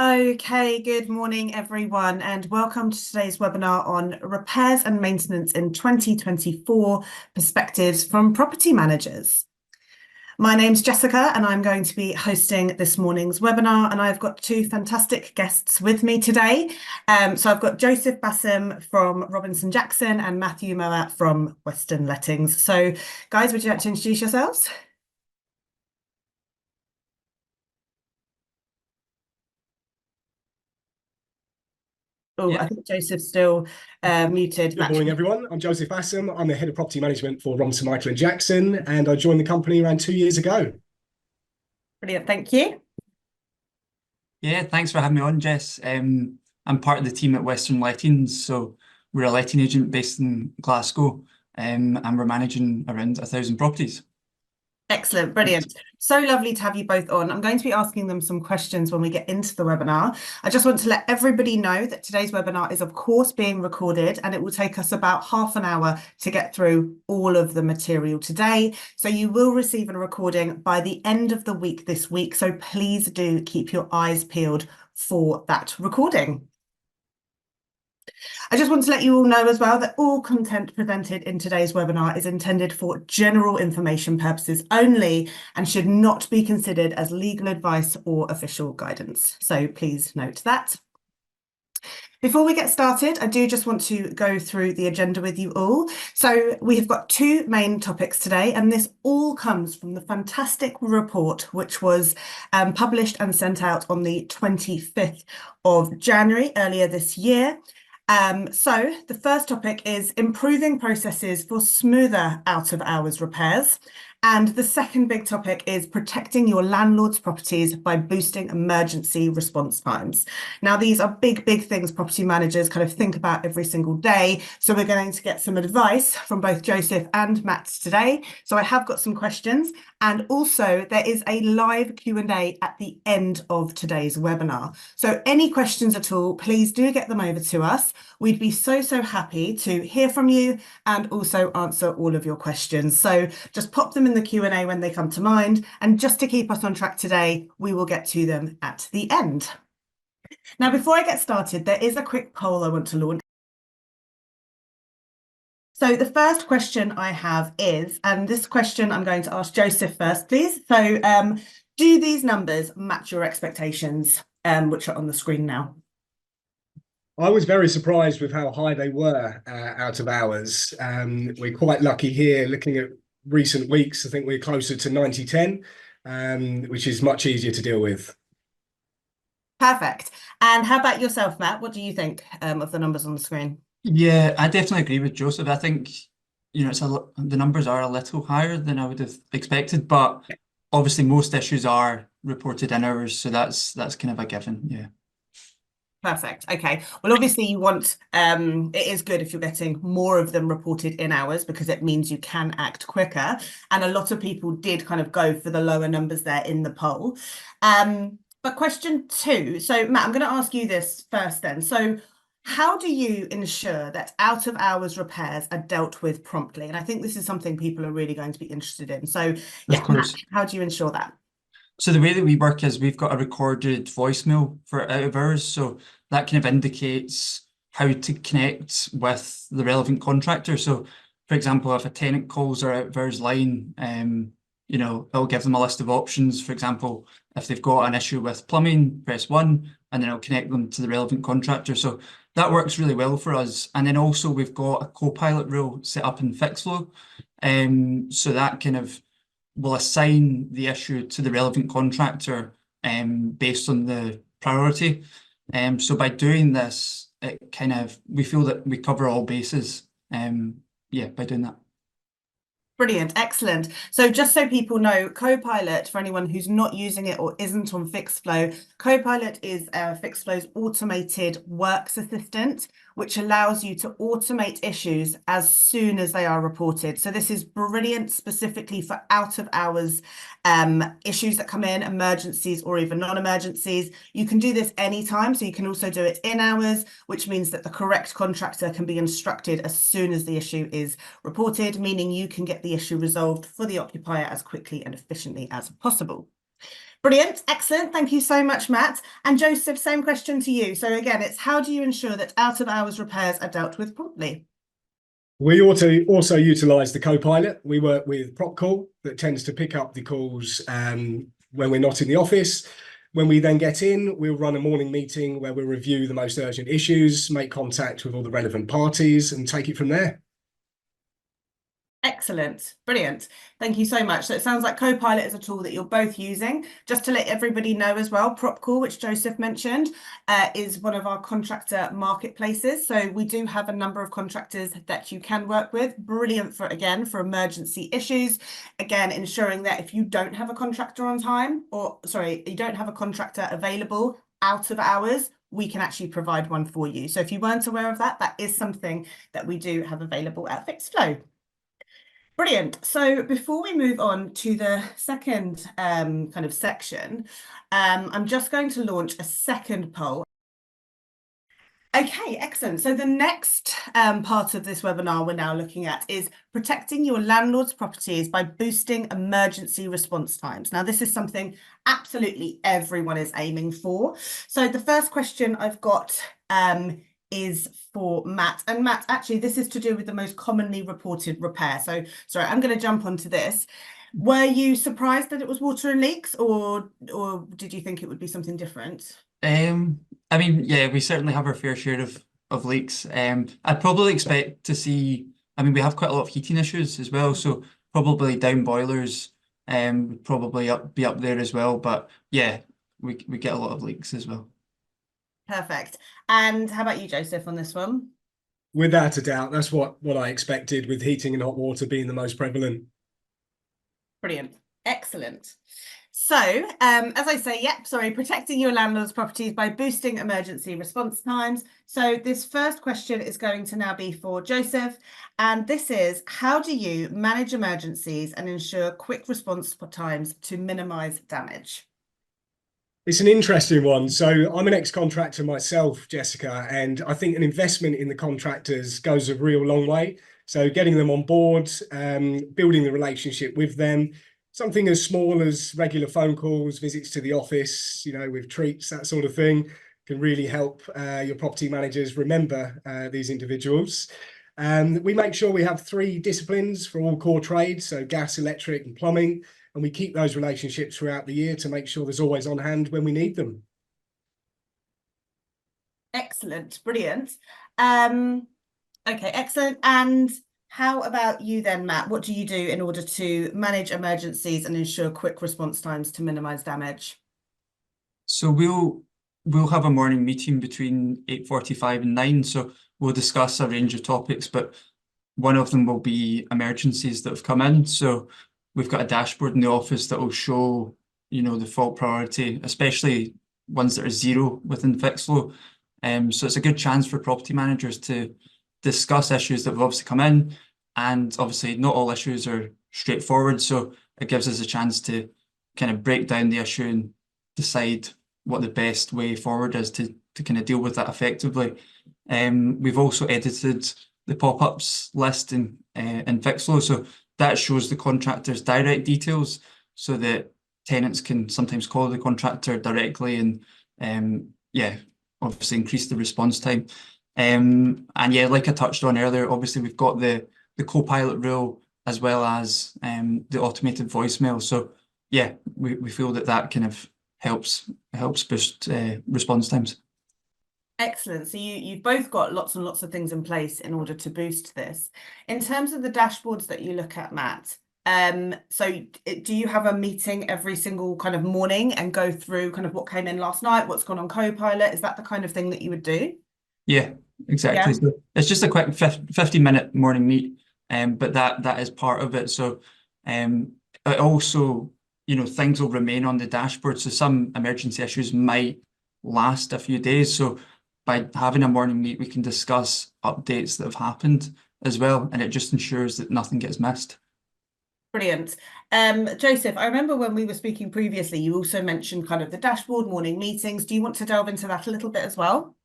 Okay, good morning, everyone, and welcome to today's webinar on repairs and maintenance in 2024 perspectives from property managers. My name's Jessica, and I'm going to be hosting this morning's webinar, and I've got two fantastic guests with me today. So I've got Joseph Bassam from Robinson Jackson and Matthew Moat from Western Lettings. So, guys, would you like to introduce yourselves? Oh, I Yeah, think Joseph's still muted. Good morning, everyone. I'm Joseph Bassam. I'm the head of property management for Robinson, Michael and Jackson, and I joined the company around 2 years ago. Brilliant, thank you. yeah. Thanks for having me on, Jess. I'm part of the team at Western Lettings, so we're a letting agent based in Glasgow, and we're managing around 1,000 properties. Excellent, brilliant. So lovely to have you both on. I'm going to be asking them some questions when we get into the webinar. I just want to let everybody know that today's webinar is, of course, being recorded, and it will take us about half an hour to get through all of the material today. So you will receive a recording by the end of the week this week. So please do keep your eyes peeled for that recording. I just want to let you all know as well that all content presented in today's webinar is intended for general information purposes only and should not be considered as legal advice or official guidance. So please note that. Before we get started, I do just want to go through the agenda with you all. So we have got two main topics today, and this all comes from the fantastic report which was published and sent out on the 25th of January earlier this year. So the first topic is improving processes for smoother out-of-hours repairs. And the second big topic is protecting your landlord's properties by boosting emergency response times. Now, these are big things property managers kind of think about every single day. So we're going to get some advice from both Joseph and Matt today. So I have got some questions, and also there is a live Q&A at the end of today's webinar. So any questions at all, please do get them over to us. We'd be so happy to hear from you and also answer all of your questions. So just pop them in the Q&A when they come to mind. And just to keep us on track today, we will get to them at the end. Now, before I get started, there is a quick poll I want to launch. So the first question I have is, and this question I'm going to ask Joseph first, please. So do these numbers match your expectations, which are on the screen now? I was very surprised with how high they were out of hours. We're quite lucky here looking at recent weeks. I think we're closer to 90-10, which is much easier to deal with. Perfect. And how about yourself, Matt? What do you think of the numbers on the screen? Yeah, I definitely agree with Joseph. I think, the numbers are a little higher than I would have expected, but obviously most issues are reported in hours, so that's kind of a given, yeah. Perfect. Okay. Well, obviously you want, it is good if you're getting more of them reported in hours because it means you can act quicker. And a lot of people did kind of go for the lower numbers there in the poll. But question two, so Matt, I'm going to ask you this first then. So how do you ensure that out of hours repairs are dealt with promptly? And I think this is something people are really going to be interested in. So yeah, Of course. Matt, how do you ensure that? So the way that we work is we've got a recorded voicemail for out of hours, so that kind of indicates how to connect with the relevant contractor. So, for example, if a tenant calls our out of hours line, it'll give them a list of options. For example, if they've got an issue with plumbing, press 1, and then it'll connect them to the relevant contractor. So that works really well for us. And then also we've got a co-pilot rule set up in FixFlow, so that kind of will assign the issue to the relevant contractor based on the priority. So by doing this, we feel that we cover all bases. By doing that. Brilliant, excellent. So just so people know, Copilot, for anyone who's not using it or isn't on FixFlow, Copilot is FixFlow's automated works assistant, which allows you to automate issues as soon as they are reported. So this is brilliant specifically for out of hours issues that come in, emergencies or even non-emergencies. You can do this anytime, so you can also do it in hours, which means that the correct contractor can be instructed as soon as the issue is reported, meaning you can get the issue resolved for the occupier as quickly and efficiently as possible. Brilliant, excellent. Thank you so much, Matt. And Joseph, same question to you. So again, it's how do you ensure that out of hours repairs are dealt with promptly? We ought to also utilise the co-pilot. We work with PropCall that tends to pick up the calls when we're not in the office. When we then get in, we'll run a morning meeting where we'll review the most urgent issues, make contact with all the relevant parties and take it from there. Excellent, brilliant. Thank you so much. So it sounds like Copilot is a tool that you're both using. Just to let everybody know as well, PropCall, which Joseph mentioned, is one of our contractor marketplaces. So we do have a number of contractors that you can work with. Brilliant for, again, for emergency issues. Again, ensuring that if you don't have a contractor on time, or sorry, you don't have a contractor available out of hours, we can actually provide one for you. So if you weren't aware of that, that is something that we do have available at FixedFlow. Brilliant. So before we move on to the second kind of section, I'm just going to launch a second poll. Okay, excellent. So the next part of this webinar we're now looking at is protecting your landlord's properties by boosting emergency response times. Now, this is something absolutely everyone is aiming for. So the first question I've got is for Matt. And Matt, actually, this is to do with the most commonly reported repair. So, sorry, I'm going to jump onto this. Were you surprised that it was water and leaks, or did you think it would be something different? I mean, yeah, we certainly have our fair share of leaks. I'd probably expect to see, I mean, we have quite a lot of heating issues as well, so probably down boilers would probably be up there as well. But yeah, we get a lot of leaks as well. Perfect. And how about you, Joseph, on this one? Without a doubt, that's what I expected, with heating and hot water being the most prevalent. Brilliant. Excellent. So, as I say, protecting your landlord's properties by boosting emergency response times. So this first question is going to now be for Joseph, and this is, how do you manage emergencies and ensure quick response times to minimize damage? It's an interesting one. So I'm an ex-contractor myself, Jessica, and I think an investment in the contractors goes a real long way. So getting them on board, building the relationship with them, something as small as regular phone calls, visits to the office, with treats, that sort of thing, can really help your property managers remember these individuals. We make sure we have 3 disciplines for all core trades, so gas, electric and plumbing. And we keep those relationships throughout the year to make sure there's always on hand when we need them. Excellent, brilliant. Okay, excellent. And how about you then, Matt? What do you do in order to manage emergencies and ensure quick response times to minimize damage? So we'll have a morning meeting between 8:45 and 9. So we'll discuss a range of topics, but one of them will be emergencies that have come in. So we've got a dashboard in the office that will show, the fault priority, especially ones that are 0 within FixedFlow. So it's a good chance for property managers to discuss issues that have obviously come in, and obviously not all issues are straightforward. So it gives us a chance to kind of break down the issue and decide what the best way forward is to kind of deal with that effectively. We've also edited the pop-ups list in FixedFlow, so that shows the contractor's direct details so that tenants can sometimes call the contractor directly and obviously increase the response time. And yeah, like I touched on earlier, obviously we've got the co-pilot rule as well as the automated voicemail. So yeah, we feel that kind of helps boost response times. Excellent. So you've both got lots and lots of things in place in order to boost this. In terms of the dashboards that you look at, Matt, so do you have a meeting every single kind of morning and go through kind of what came in last night, what's gone on Copilot? Is that the kind of thing that you would do? Yeah, exactly. Yeah. So it's just a quick 15-minute morning meet, but that is part of it. So it also, things will remain on the dashboard. So some emergency issues might last a few days. So by having a morning meet, we can discuss updates that have happened as well, and it just ensures that nothing gets missed. Brilliant. Joseph, I remember when we were speaking previously, you also mentioned kind of the dashboard, morning meetings. Do you want to delve into that a little bit as well?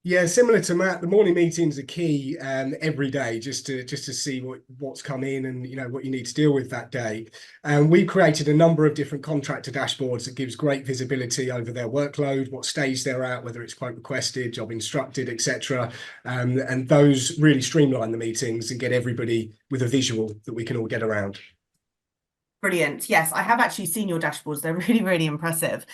Yeah, similar to Matt, the morning meetings are key every day, just to see what's come in and what you need to deal with that day. And we created a number of different contractor dashboards that gives great visibility over their workload, what stage they're at, whether it's quote requested, job instructed, etc. And those really streamline the meetings and get everybody with a visual that we can all get around. Brilliant. Yes, I have actually seen your dashboards. They're really, really impressive.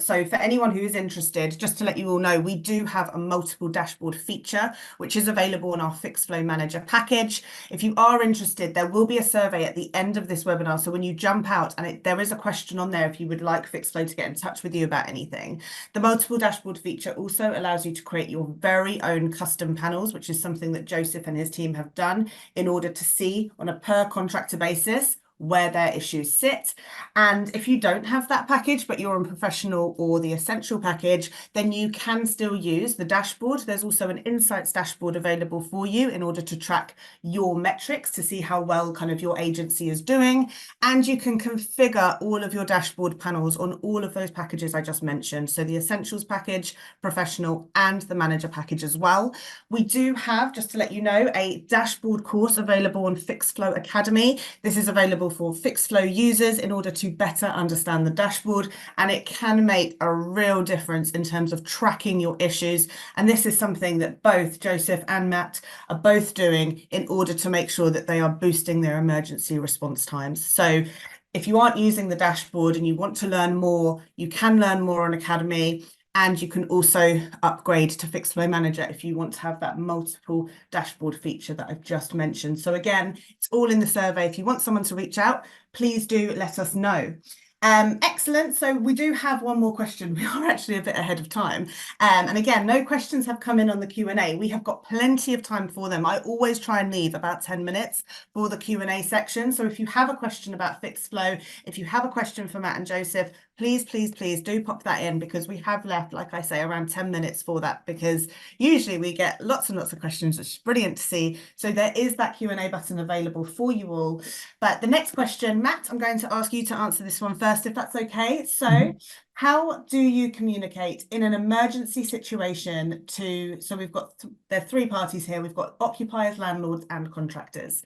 So for anyone who is interested, just to let you all know, we do have a multiple dashboard feature, which is available in our Fixed Flow Manager package. If you are interested, there will be a survey at the end of this webinar. So when you jump out, and there is a question on there if you would like Fixed Flow to get in touch with you about anything. The multiple dashboard feature also allows you to create your very own custom panels, which is something that Joseph and his team have done in order to see on a per contractor basis where their issues sit. And if you don't have that package, but you're on professional or the essential package, then you can still use the dashboard. There's also an insights dashboard available for you in order to track your metrics to see how well kind of your agency is doing. And you can configure all of your dashboard panels on all of those packages I just mentioned. So the essentials package, professional, and the manager package as well. We do have, just to let you know, a dashboard course available on Fixed Flow Academy. This is available for Fixed Flow users in order to better understand the dashboard, and it can make a real difference in terms of tracking your issues. And this is something that both Joseph and Matt are both doing in order to make sure that they are boosting their emergency response times. So if you aren't using the dashboard and you want to learn more, you can learn more on Academy. And you can also upgrade to Fixed Flow Manager if you want to have that multiple dashboard feature that I've just mentioned. So again, it's all in the survey. If you want someone to reach out, please do let us know. Excellent. So we do have one more question. We are actually a bit ahead of time. And again, no questions have come in on the Q&A. We have got plenty of time for them. I always try and leave about 10 minutes for the Q&A section. So if you have a question about Fixed Flow, if you have a question for Matt and Joseph, please, please, please do pop that in, because we have left, like I say, around 10 minutes for that, because usually we get lots and lots of questions, which is brilliant to see. So there is that Q&A button available for you all. But the next question, Matt, I'm going to ask you to answer this one first, if that's okay. So how do you communicate in an emergency situation to, so we've got, there are three parties here. We've got occupiers, landlords, and contractors.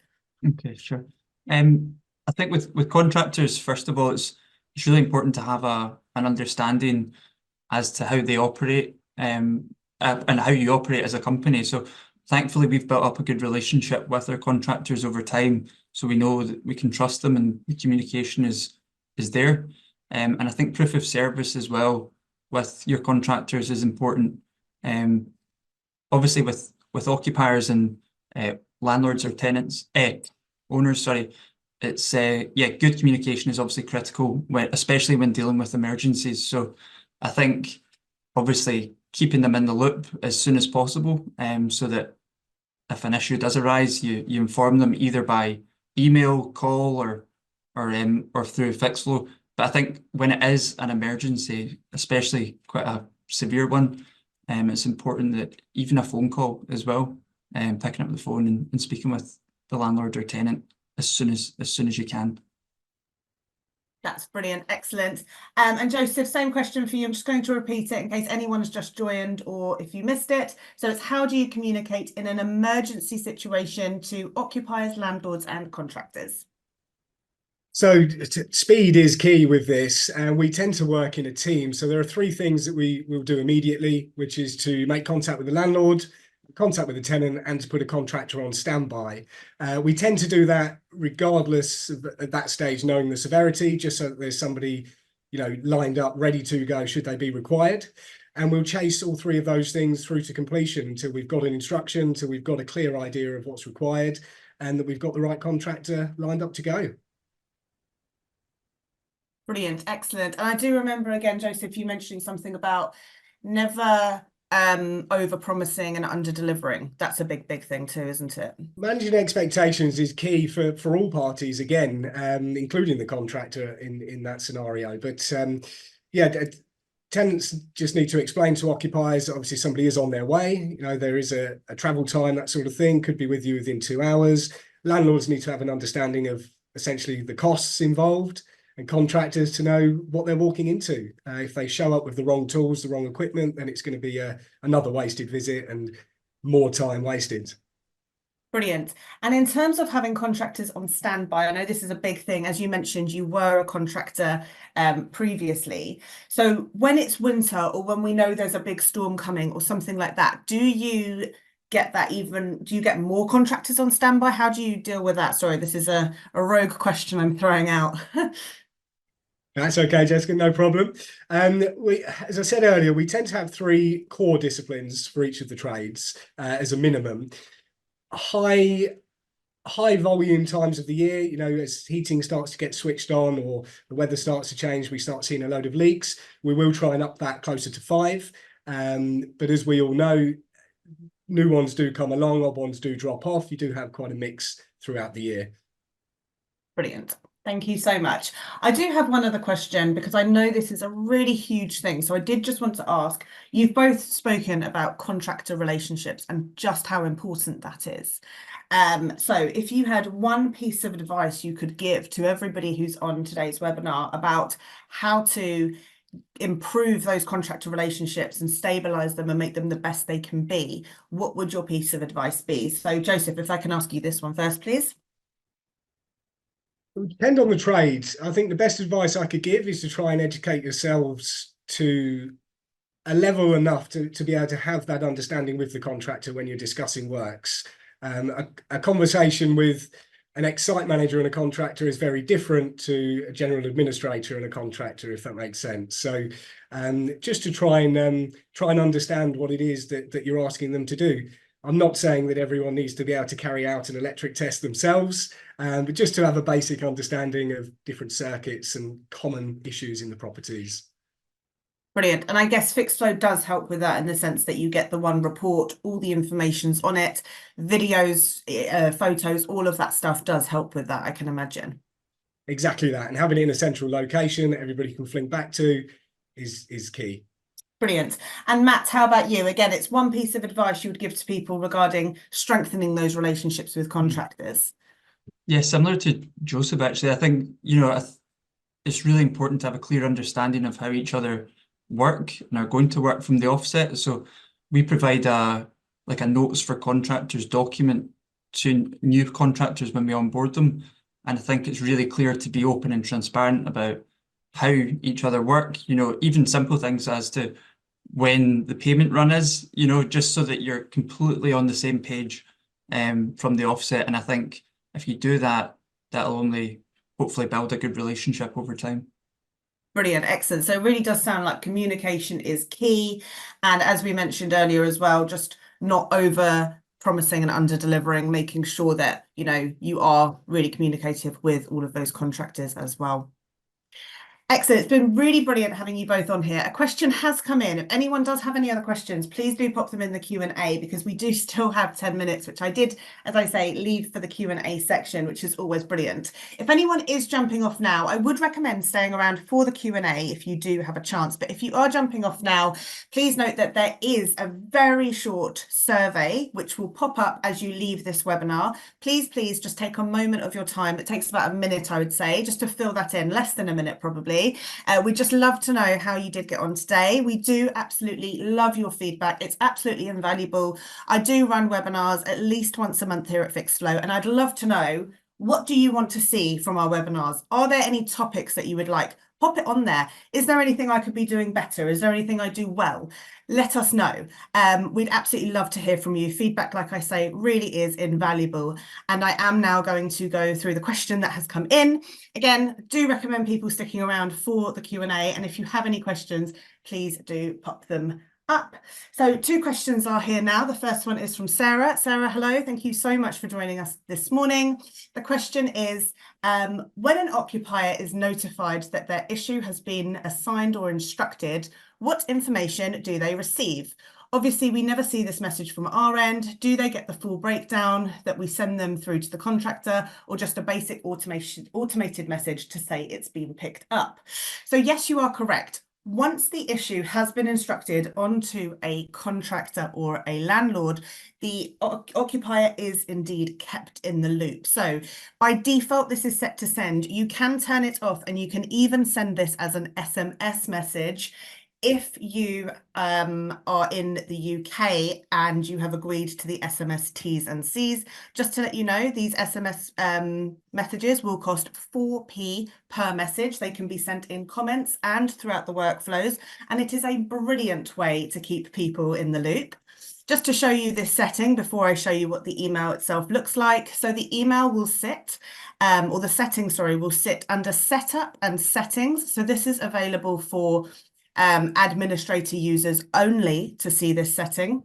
Okay, sure. I think with contractors, first of all, it's really important to have an understanding as to how they operate and how you operate as a company. So thankfully, we've built up a good relationship with our contractors over time, so we know that we can trust them and the communication is there. And I think proof of service as well with your contractors is important. Obviously, with occupiers and landlords or tenants, owners, sorry, it's good communication is obviously critical, especially when dealing with emergencies. So I think obviously keeping them in the loop as soon as possible, so that if an issue does arise, you inform them either by email, call, or through Fixed Flow. But I think when it is an emergency, especially quite a severe one, it's important that even a phone call as well, picking up the phone and speaking with the landlord or tenant as soon as you can. That's brilliant. Excellent. And Joseph, same question for you. I'm just going to repeat it in case anyone's just joined or if you missed it. So it's, how do you communicate in an emergency situation to occupiers, landlords, and contractors? So speed is key with this, and we tend to work in a team. So there are three things that we will do immediately, which is to make contact with the landlord, contact with the tenant, and to put a contractor on standby. We tend to do that regardless of, at that stage, knowing the severity, just so that there's somebody, lined up, ready to go should they be required. And we'll chase all three of those things through to completion until we've got an instruction, until we've got a clear idea of what's required, and that we've got the right contractor lined up to go. Brilliant. Excellent. And I do remember, again, Joseph, you mentioning something about never over-promising and under-delivering. That's a big thing too, isn't it? Managing expectations is key for all parties, again, including the contractor in that scenario. But tenants just need to explain to occupiers that obviously somebody is on their way. There is a travel time, that sort of thing, could be with you within 2 hours. Landlords need to have an understanding of essentially the costs involved. and contractors to know what they're walking into. If they show up with the wrong tools, the wrong equipment, then it's going to be another wasted visit and more time wasted. Brilliant. And in terms of having contractors on standby, I know this is a big thing. As you mentioned, you were a contractor previously. So when it's winter or when we know there's a big storm coming or something like that, do you get more contractors on standby? How do you deal with that? Sorry, this is a rogue question I'm throwing out. That's okay, Jessica, no problem. As I said earlier, we tend to have 3 core disciplines for each of the trades as a minimum. High volume times of the year, you know, as heating starts to get switched on or the weather starts to change, we start seeing a load of leaks. We will try and up that closer to 5. But as we all know, new ones do come along, old ones do drop off. You do have quite a mix throughout the year. Brilliant. Thank you so much. I do have one other question because I know this is a really huge thing. So I did just want to ask, you've both spoken about contractor relationships and just how important that is. So if you had one piece of advice you could give to everybody who's on today's webinar about how to improve those contractor relationships and stabilize them and make them the best they can be, what would your piece of advice be? So Joseph, if I can ask you this one first, please. It would depend on the trade. I think the best advice I could give is to try and educate yourselves to a level enough to be able to have that understanding with the contractor when you're discussing works. A conversation with an ex-site manager and a contractor is very different to a general administrator and a contractor, if that makes sense. So just to try and understand what it is that you're asking them to do. I'm not saying that everyone needs to be able to carry out an electric test themselves, but just to have a basic understanding of different circuits and common issues in the properties. Brilliant. And I guess fixed flow does help with that in the sense that you get the one report, all the information's on it, videos, photos, all of that stuff does help with that, I can imagine. Exactly that. And having it in a central location that everybody can fling back to is key. Brilliant. And Matt, how about you? Again, it's one piece of advice you would give to people regarding strengthening those relationships with contractors. Yeah, similar to Joseph, actually. I think, you know, it's really important to have a clear understanding of how each other work and are going to work from the offset. So we provide a notes for contractors document to new contractors when we onboard them. And I think it's really clear to be open and transparent about how each other work, you know, even simple things as to when the payment run is, you know, just so that you're completely on the same page from the offset. And I think if you do that, that'll only hopefully build a good relationship over time. Brilliant, excellent. So it really does sound like communication is key. And as we mentioned earlier as well, just not over promising and under delivering, making sure that, you know, you are really communicative with all of those contractors as well. Excellent. It's been really brilliant having you both on here. A question has come in. If anyone does have any other questions, please do pop them in the Q&A because we do still have 10 minutes, which I did, as I say, leave for the Q&A section, which is always brilliant. If anyone is jumping off now, I would recommend staying around for the Q&A if you do have a chance. But if you are jumping off now, please note that there is a very short survey which will pop up as you leave this webinar. Please just take a moment of your time. It takes about a minute, I would say, just to fill that in, less than a minute probably. We'd just love to know how you did get on today. We do absolutely love your feedback. It's absolutely invaluable. I do run webinars at least once a month here at Fixed Flow, and I'd love to know, what do you want to see from our webinars? Are there any topics that you would like? Pop it on there. Is there anything I could be doing better? Is there anything I do well? Let us know. We'd absolutely love to hear from you. Feedback, like I say, really is invaluable. And I am now going to go through the question that has come in. Again, do recommend people sticking around for the Q&A. And if you have any questions, please do pop them up. So 2 questions are here now. The first one is from Sarah. Sarah, hello. Thank you so much for joining us this morning. The question is, when an occupier is notified that their issue has been assigned or instructed, what information do they receive? Obviously, we never see this message from our end. Do they get the full breakdown that we send them through to the contractor, or just a basic automated message to say it's been picked up? So yes, you are correct. once the issue has been instructed onto a contractor or a landlord, the occupier is indeed kept in the loop. So by default, this is set to send. You can turn it off, and you can even send this as an SMS message if you are in the UK and you have agreed to the SMS T's and C's. Just to let you know, these SMS messages will cost 4p per message. They can be sent in comments and throughout the workflows, and it is a brilliant way to keep people in the loop. Just to show you this setting before I show you what the email itself looks like. So the email will sit, or the settings, sorry, will sit under Setup and Settings. So this is available for administrator users only to see this setting.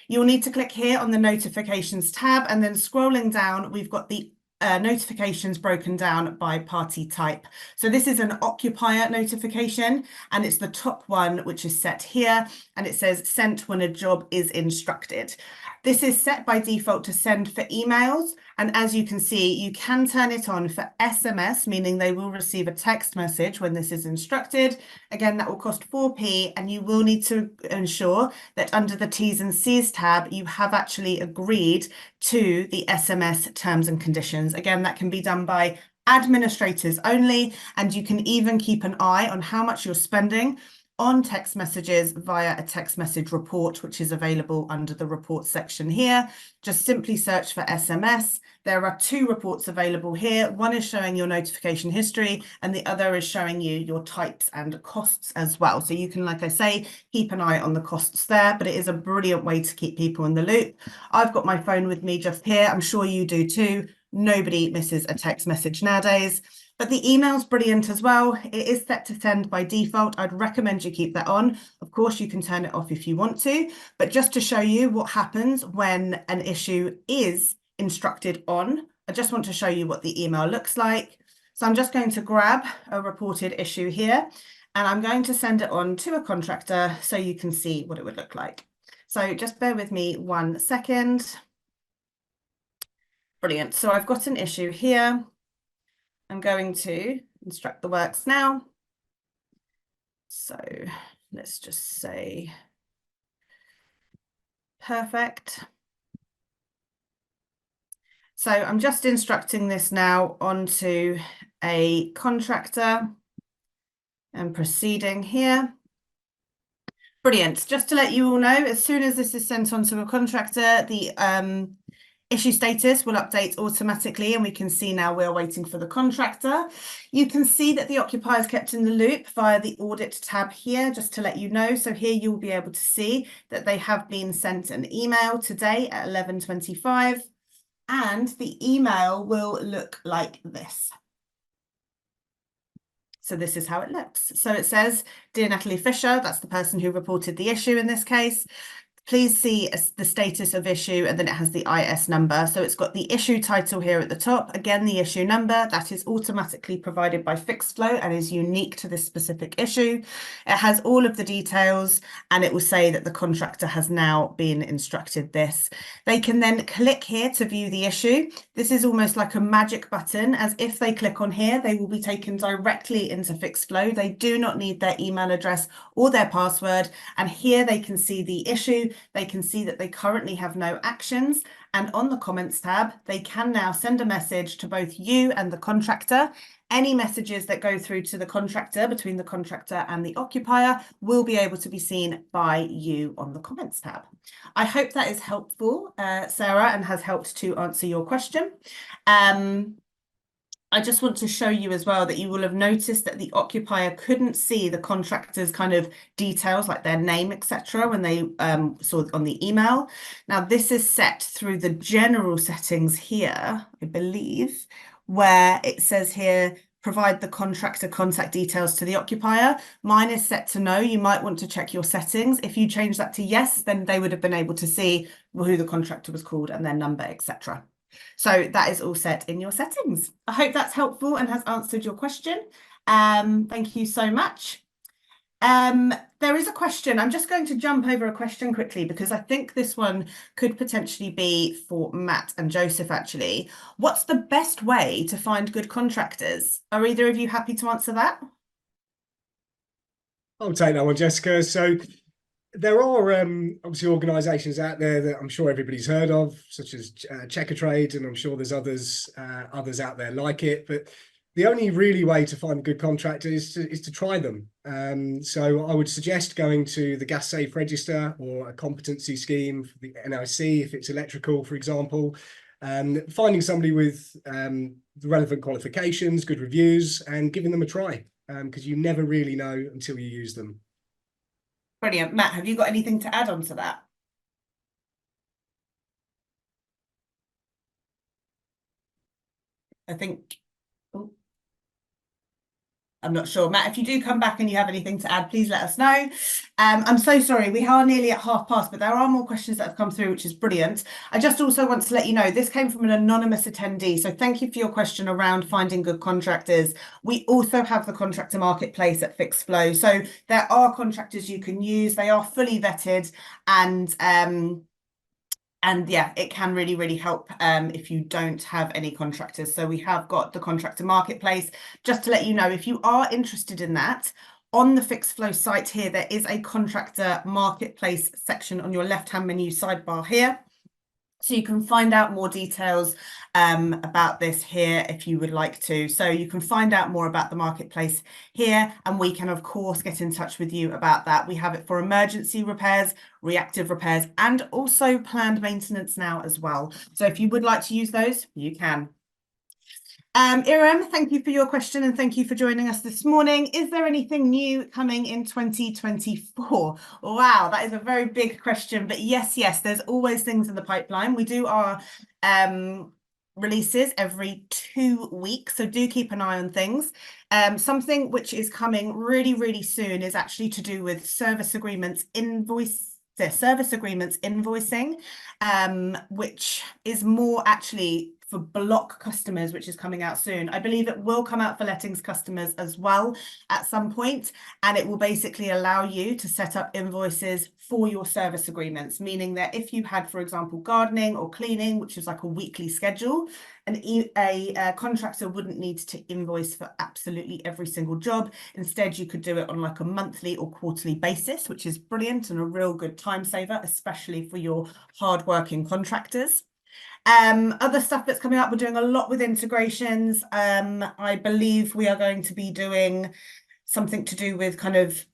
You'll need to click here on the Notifications tab, and then scrolling down, we've got the notifications broken down by party type. So this is an occupier notification, and it's the top one, which is set here, and it says sent when a job is instructed. This is set by default to send for emails, and as you can see, you can turn it on for SMS, meaning they will receive a text message when this is instructed. Again, that will cost 4p, and you will need to ensure that under the T's and C's tab, you have actually agreed to the SMS terms and conditions. Again, that can be done by administrators only, and you can even keep an eye on how much you're spending on text messages via a text message report, which is available under the report section here. Just simply search for SMS. There are 2 reports available here. One is showing your notification history, and the other is showing you your types and costs as well. So you can, like I say, keep an eye on the costs there, but it is a brilliant way to keep people in the loop. I've got my phone with me just here. I'm sure you do too. Nobody misses a text message nowadays. But the email's brilliant as well. It is set to send by default. I'd recommend you keep that on. Of course, you can turn it off if you want to, but just to show you what happens when an issue is instructed on, I just want to show you what the email looks like. So I'm just going to grab a reported issue here, and I'm going to send it on to a contractor so you can see what it would look like. So just bear with me 1 second. Brilliant. So I've got an issue here. I'm going to instruct the works now. So let's just say perfect. So I'm just instructing this now onto a contractor and proceeding here. Brilliant. Just to let you all know, as soon as this is sent onto a contractor, the issue status will update automatically, and we can see now we're waiting for the contractor. You can see that the occupier is kept in the loop via the audit tab here, just to let you know. So here you'll be able to see that they have been sent an email today at 11:25, and the email will look like this. So this is how it looks. So it says, "Dear Natalie Fisher," that's the person who reported the issue in this case, "please see the status of issue," and then it has the IS number. So it's got the issue title here at the top. Again, the issue number that is automatically provided by Fixflow and is unique to this specific issue. It has all of the details, and it will say that the contractor has now been instructed this. They can then click here to view the issue. This is almost like a magic button, as if they click on here, they will be taken directly into Fixflow. They do not need their email address or their password. And here they can see the issue. They can see that they currently have no actions, and on the comments tab, they can now send a message to both you and the contractor. Any messages that go through to the contractor between the contractor and the occupier will be able to be seen by you on the comments tab. I hope that is helpful, Sarah, and has helped to answer your question. I just want to show you as well that you will have noticed that the occupier couldn't see the contractor's kind of details, like their name, etc., when they saw on the email. Now, this is set through the general settings here, I believe, where it says here, "Provide the contractor contact details to the occupier." Mine is set to no. You might want to check your settings. If you change that to yes, then they would have been able to see who the contractor was called and their number, etc. So that is all set in your settings. I hope that's helpful and has answered your question. Thank you so much. There is a question. I'm just going to jump over a question quickly because I think this one could potentially be for Matt and Joseph, actually. What's the best way to find good contractors? Are either of you happy to answer that? I'll take that one, Jessica. So there are obviously organisations out there that I'm sure everybody's heard of, such as Checkatrade, and I'm sure there's others out there like it. But the only really way to find a good contractor is to try them. So I would suggest going to the Gas Safe Register or a competency scheme for the NIC if it's electrical, for example. Finding somebody with the relevant qualifications, good reviews, and giving them a try, because you never really know until you use them. Brilliant. Matt, have you got anything to add on to that? I think, oh, I'm not sure. Matt, if you do come back and you have anything to add, please let us know. I'm so sorry, we are nearly at past, but there are more questions that have come through, which is brilliant. I just also want to let you know, this came from an anonymous attendee. So thank you for your question around finding good contractors. We also have the contractor marketplace at FixFlow. So there are contractors you can use. They are fully vetted, and yeah, it can really, really help if you don't have any contractors. So we have got the contractor marketplace. Just to let you know, if you are interested in that, on the FixFlow site here, there is a contractor marketplace section on your left-hand menu sidebar here. So you can find out more details about this here if you would like to. So you can find out more about the marketplace here, and we can, of course, get in touch with you about that. We have it for emergency repairs, reactive repairs, and also planned maintenance now as well. So if you would like to use those, you can. Iram, thank you for your question and thank you for joining us this morning. Is there anything new coming in 2024? Wow, that is a very big question, but yes, there's always things in the pipeline. We do our releases every 2 weeks, so do keep an eye on things. Something which is coming really, really soon is actually to do with service agreements invoicing, which is more actually for block customers, which is coming out soon. I believe it will come out for lettings customers as well at some point, and it will basically allow you to set up invoices for your service agreements, meaning that if you had, for example, gardening or cleaning, which is like a weekly schedule, and a contractor wouldn't need to invoice for absolutely every single job. Instead, you could do it on like a monthly or quarterly basis, which is brilliant and a real good time saver, especially for your hardworking contractors. Other stuff that's coming up, we're doing a lot with integrations. I believe we are going to be doing something to do with kind of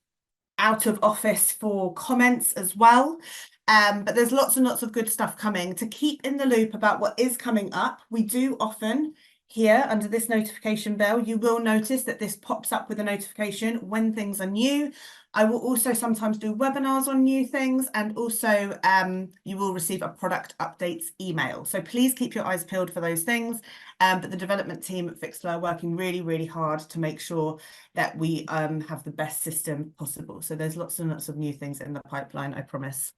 out of office for comments as well. But there's lots and lots of good stuff coming. To keep in the loop about what is coming up, we do often here under this notification bell, you will notice that this pops up with a notification when things are new. I will also sometimes do webinars on new things, and also you will receive a product updates email. So please keep your eyes peeled for those things. But the development team at FixFlow are working really, really hard to make sure that we have the best system possible. So there's lots and lots of new things in the pipeline, I promise.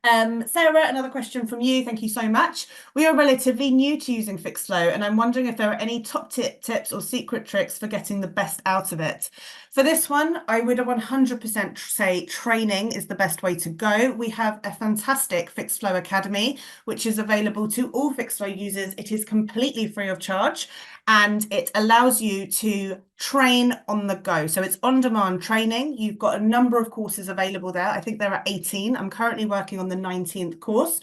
Sarah, another question from you. Thank you so much. We are relatively new to using FixFlow, and I'm wondering if there are any top tips or secret tricks for getting the best out of it. For this one, I would 100% say training is the best way to go. We have a fantastic FixFlow Academy, which is available to all FixFlow users. It is completely free of charge, and it allows you to train on the go. So it's on-demand training. You've got a number of courses available there. I think there are 18. I'm currently working on the 19th course.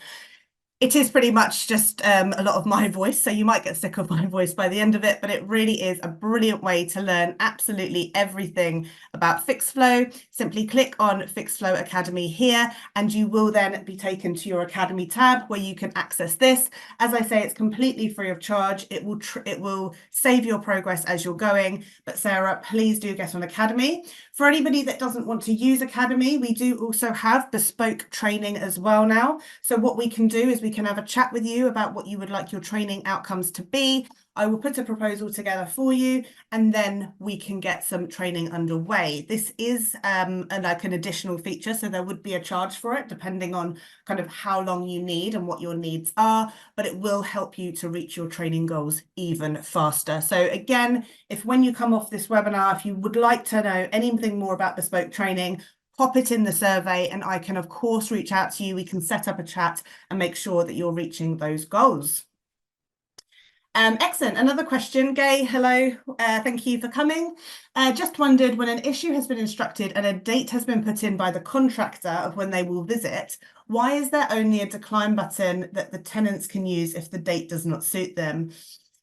It is pretty much just a lot of my voice, so you might get sick of my voice by the end of it, but it really is a brilliant way to learn absolutely everything about FixFlow. Simply click on FixFlow Academy here, and you will then be taken to your Academy tab where you can access this. As I say, it's completely free of charge. It will save your progress as you're going, but Sarah, please do get on Academy. For anybody that doesn't want to use Academy, we do also have bespoke training as well now. So what we can do is we can have a chat with you about what you would like your training outcomes to be. I will put a proposal together for you, and then we can get some training underway. This is like an additional feature, so there would be a charge for it depending on kind of how long you need and what your needs are, but it will help you to reach your training goals even faster. So again, if when you come off this webinar, if you would like to know anything more about bespoke training, pop it in the survey and I can of course reach out to you. We can set up a chat and make sure that you're reaching those goals. Excellent. Another question, Gay. Hello. Thank you for coming. Just wondered, when an issue has been instructed and a date has been put in by the contractor of when they will visit, why is there only a decline button that the tenants can use if the date does not suit them,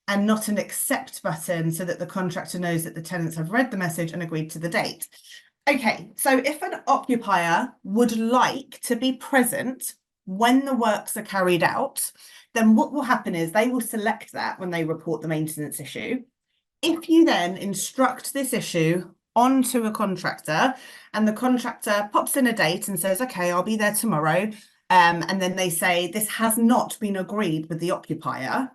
and not an accept button so that the contractor knows that the tenants have read the message and agreed to the date? Okay, so if an occupier would like to be present when the works are carried out, then what will happen is they will select that when they report the maintenance issue. If you then instruct this issue onto a contractor and the contractor pops in a date and says, okay, I'll be there tomorrow, and then they say this has not been agreed with the occupier,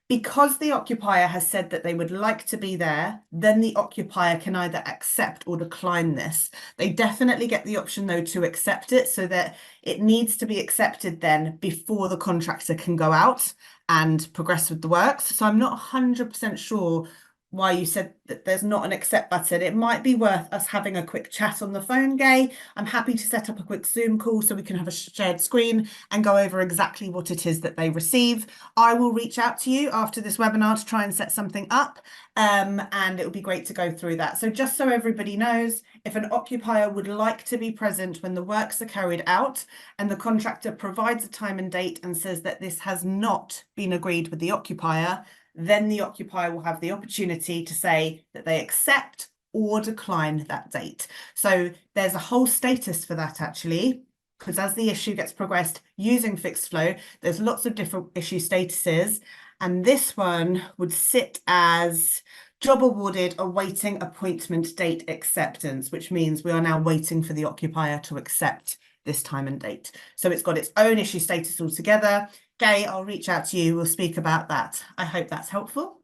because the occupier has said that they would like to be there, then the occupier can either accept or decline this. They definitely get the option, though, to accept it, so that it needs to be accepted then before the contractor can go out and progress with the works. So I'm not 100% sure why you said that there's not an accept button. It might be worth us having a quick chat on the phone, Gay. I'm happy to set up a quick Zoom call so we can have a shared screen and go over exactly what it is that they receive. I will reach out to you after this webinar to try and set something up, and it will be great to go through that. So just so everybody knows, if an occupier would like to be present when the works are carried out and the contractor provides a time and date and says that this has not been agreed with the occupier, then the occupier will have the opportunity to say that they accept or decline that date. So there's a whole status for that, actually, because as the issue gets progressed using fixed flow, there's lots of different issue statuses. And this one would sit as job awarded awaiting appointment date acceptance, which means we are now waiting for the occupier to accept this time and date. So it's got its own issue status altogether. Gay, I'll reach out to you. We'll speak about that. I hope that's helpful.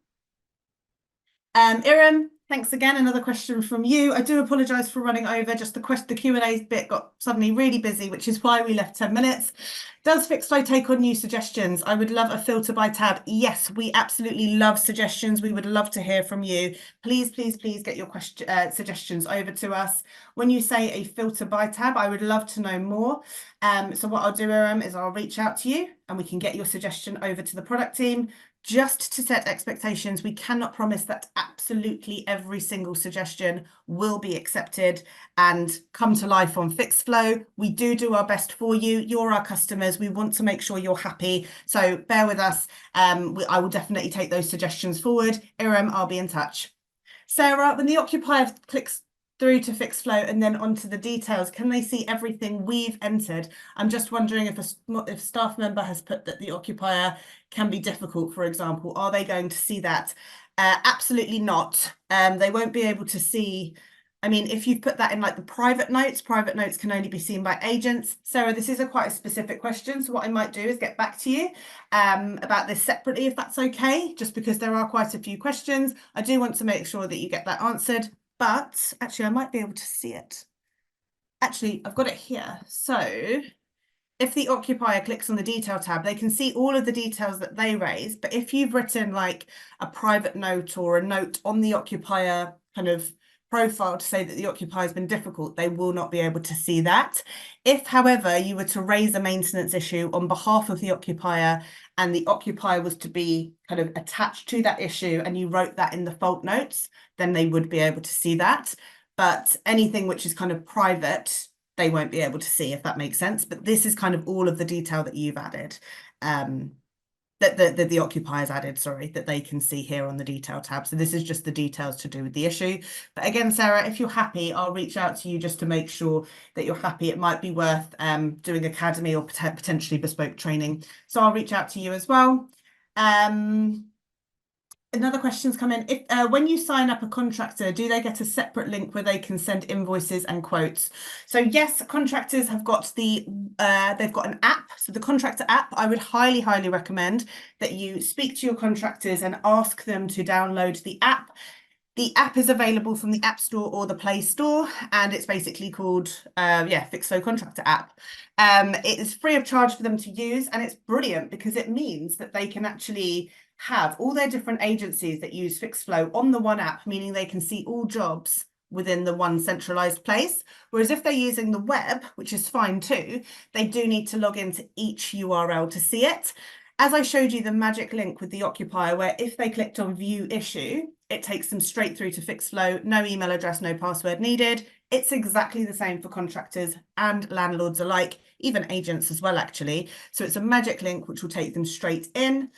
Iram, thanks again. Another question from you. I do apologise for running over. Just the Q&A bit got suddenly really busy, which is why we left 10 minutes. Does Fixflow take on new suggestions? I would love a filter by tab. Yes, we absolutely love suggestions. We would love to hear from you. Please, please, please get your suggestions over to us. When you say a filter by tab, I would love to know more. So what I'll do, Iram, is I'll reach out to you and we can get your suggestion over to the product team. Just to set expectations, we cannot promise that absolutely every single suggestion will be accepted and come to life on Fixflow. We do our best for you. You're our customers. We want to make sure you're happy. So bear with us. I will definitely take those suggestions forward. Iram, I'll be in touch. Sarah, when the occupier clicks through to Fixflow and then onto the details, can they see everything we've entered? I'm just wondering if a staff member has put that the occupier can be difficult, for example. Are they going to see that? Absolutely not. They won't be able to see. I mean, if you've put that in like the private notes can only be seen by agents. Sarah, this is quite a specific question. So what I might do is get back to you about this separately, if that's okay, just because there are quite a few questions. I do want to make sure that you get that answered. But actually, I might be able to see it. Actually, I've got it here. So if the occupier clicks on the detail tab, they can see all of the details that they raise. But if you've written like a private note or a note on the occupier kind of profile to say that the occupier has been difficult, they will not be able to see that. If, however, you were to raise a maintenance issue on behalf of the occupier and the occupier was to be kind of attached to that issue and you wrote that in the fault notes, then they would be able to see that. But anything which is kind of private, they won't be able to see, if that makes sense. But this is kind of all of the detail that you've added, that the occupiers added, sorry, that they can see here on the detail tab. So this is just the details to do with the issue. But again, Sarah, if you're happy, I'll reach out to you just to make sure that you're happy. It might be worth doing academy or potentially bespoke training. So I'll reach out to you as well. Another question's come in. If when you sign up a contractor, do they get a separate link where they can send invoices and quotes? So yes, contractors have got they've got an app. So the contractor app, I would highly, highly recommend that you speak to your contractors and ask them to download the app. The app is available from the App Store or the Play Store, and it's basically called, Fixflow Contractor app. It is free of charge for them to use, and it's brilliant because it means that they can actually have all their different agencies that use Fixflow on the one app, meaning they can see all jobs within the one centralized place. Whereas if they're using the web, which is fine too, they do need to log into each URL to see it. As I showed you the magic link with the occupier, where if they clicked on view issue, it takes them straight through to FixFlow, no email address, no password needed. It's exactly the same for contractors and landlords alike, even agents as well, actually. So it's a magic link which will take them straight in.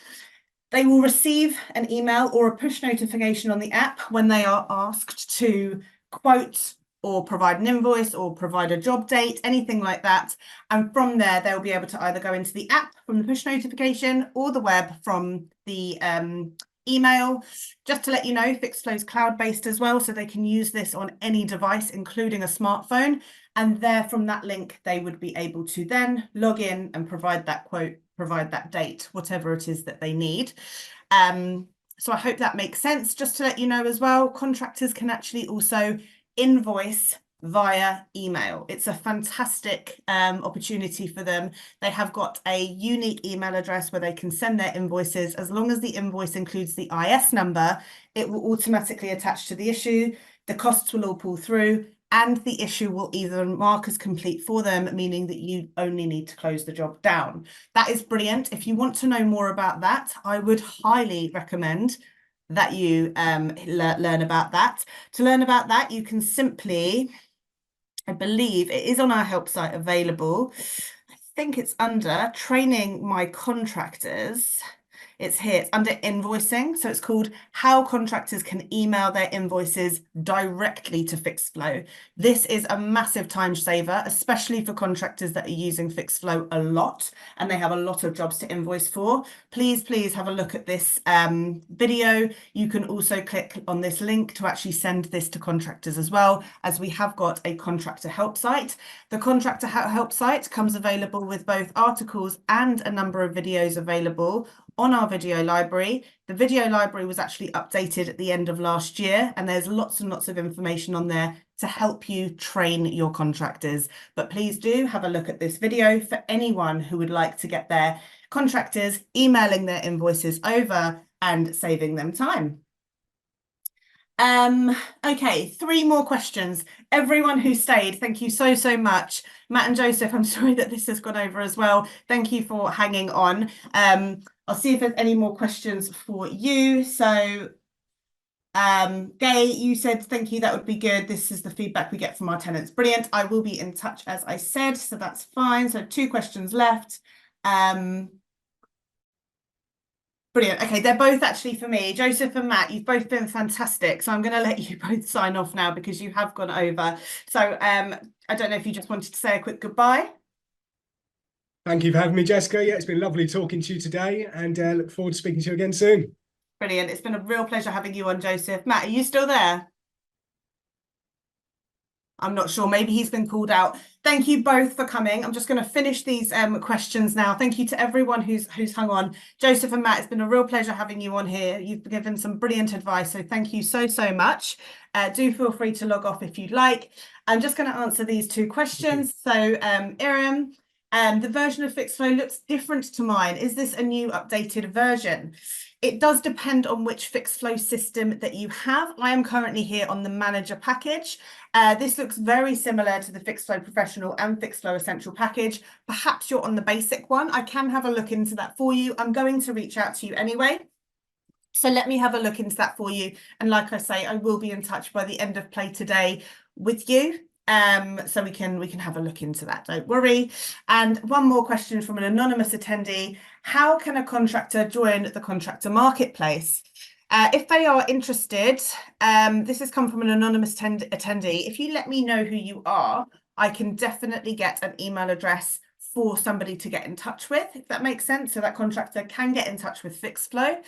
They will receive an email or a push notification on the app when they are asked to quote or provide an invoice or provide a job date, anything like that. And from there, they'll be able to either go into the app from the push notification or the web from the email. Just to let you know, FixFlow is cloud-based as well, so they can use this on any device, including a smartphone. And there, from that link, they would be able to then log in and provide that quote, provide that date, whatever it is that they need. So I hope that makes sense. Just to let you know as well, contractors can actually also invoice via email. It's a fantastic opportunity for them. They have got a unique email address where they can send their invoices. As long as the invoice includes the IS number, it will automatically attach to the issue. The costs will all pull through, and the issue will either mark as complete for them, meaning that you only need to close the job down. That is brilliant. If you want to know more about that, I would highly recommend that you learn about that. To learn about that, you can simply, I believe it is on our help site available. I think it's under training my contractors. It's here, it's under invoicing. So it's called How Contractors Can Email Their Invoices Directly to FixFlow. This is a massive time saver, especially for contractors that are using FixFlow a lot and they have a lot of jobs to invoice for. Please, please have a look at this video. You can also click on this link to actually send this to contractors as well, as we have got a contractor help site. The contractor help site comes available with both articles and a number of videos available on our video library. The video library was actually updated at the end of last year, and there's lots and lots of information on there to help you train your contractors. But please do have a look at this video for anyone who would like to get their contractors emailing their invoices over and saving them time. Okay, 3 more questions. Everyone who stayed, thank you so, so much. Matt and Joseph, I'm sorry that this has gone over as well. Thank you for hanging on. I'll see if there's any more questions for you. So, Gay, you said, thank you, that would be good. This is the feedback we get from our tenants. Brilliant. I will be in touch, as I said, so that's fine. So 2 questions left. Brilliant. Okay, they're both actually for me. Joseph and Matt, you've both been fantastic. So I'm going to let you both sign off now because you have gone over. So I don't know if you just wanted to say a quick goodbye. Thank you for having me, Jessica. Yeah, it's been lovely talking to you today, and look forward to speaking to you again soon. Brilliant. It's been a real pleasure having you on, Joseph. Matt, are you still there? I'm not sure. Maybe he's been called out. Thank you both for coming. I'm just going to finish these questions now. Thank you to everyone who's hung on. Joseph and Matt, it's been a real pleasure having you on here. You've given some brilliant advice, so thank you so, so much. Do feel free to log off if you'd like. I'm just going to answer these 2 questions. So, Iram, the version of FixFlow looks different to mine. Is this a new updated version? It does depend on which FixFlow system that you have. I am currently here on the manager package. This looks very similar to the FixFlow Professional and FixFlow Essential package. Perhaps you're on the basic one. I can have a look into that for you. I'm going to reach out to you anyway. So let me have a look into that for you. And like I say, I will be in touch by the end of play today with you. So we can have a look into that, don't worry. And one more question from an anonymous attendee. How can a contractor join the contractor marketplace? If they are interested, this has come from an anonymous attendee. If you let me know who you are, I can definitely get an email address for somebody to get in touch with, if that makes sense. So that contractor can get in touch with FixFlow.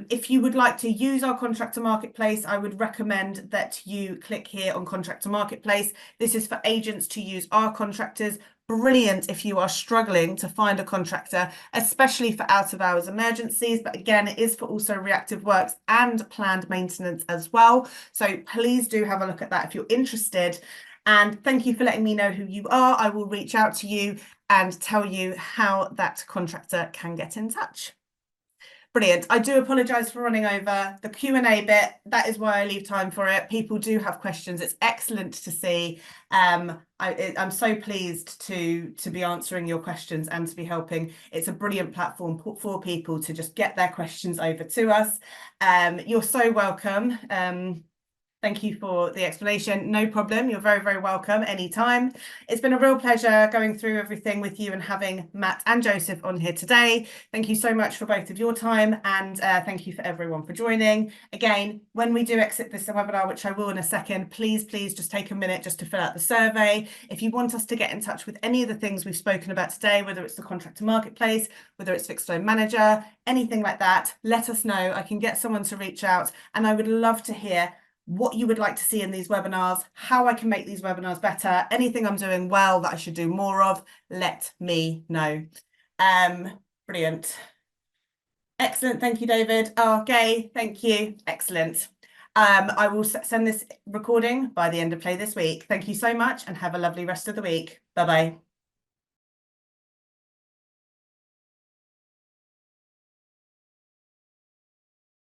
If you would like to use our contractor marketplace, I would recommend that you click here on contractor marketplace. This is for agents to use our contractors. Brilliant if you are struggling to find a contractor, especially for out of hours emergencies. But again, it is for also reactive works and planned maintenance as well. So please do have a look at that if you're interested. And thank you for letting me know who you are. I will reach out to you and tell you how that contractor can get in touch. Brilliant. I do apologise for running over the Q&A bit. That is why I leave time for it. People do have questions. It's excellent to see. I'm so pleased to be answering your questions and to be helping. It's a brilliant platform for people to just get their questions over to us. You're so welcome. Thank you for the explanation. No problem. You're very, very welcome anytime. It's been a real pleasure going through everything with you and having Matt and Joseph on here today. Thank you so much for both of your time, and thank you for everyone for joining. Again, when we do exit this webinar, which I will in a second, please just take a minute just to fill out the survey. If you want us to get in touch with any of the things we've spoken about today, whether it's the contractor marketplace, whether it's fixed loan manager, anything like that, let us know. I can get someone to reach out, and I would love to hear what you would like to see in these webinars, how I can make these webinars better, anything I'm doing well that I should do more of, let me know. Brilliant. Excellent. Thank you, David. Oh, Gay, thank you. Excellent. I will send this recording by the end of play this week. Thank you so much and have a lovely rest of the week. Bye-bye.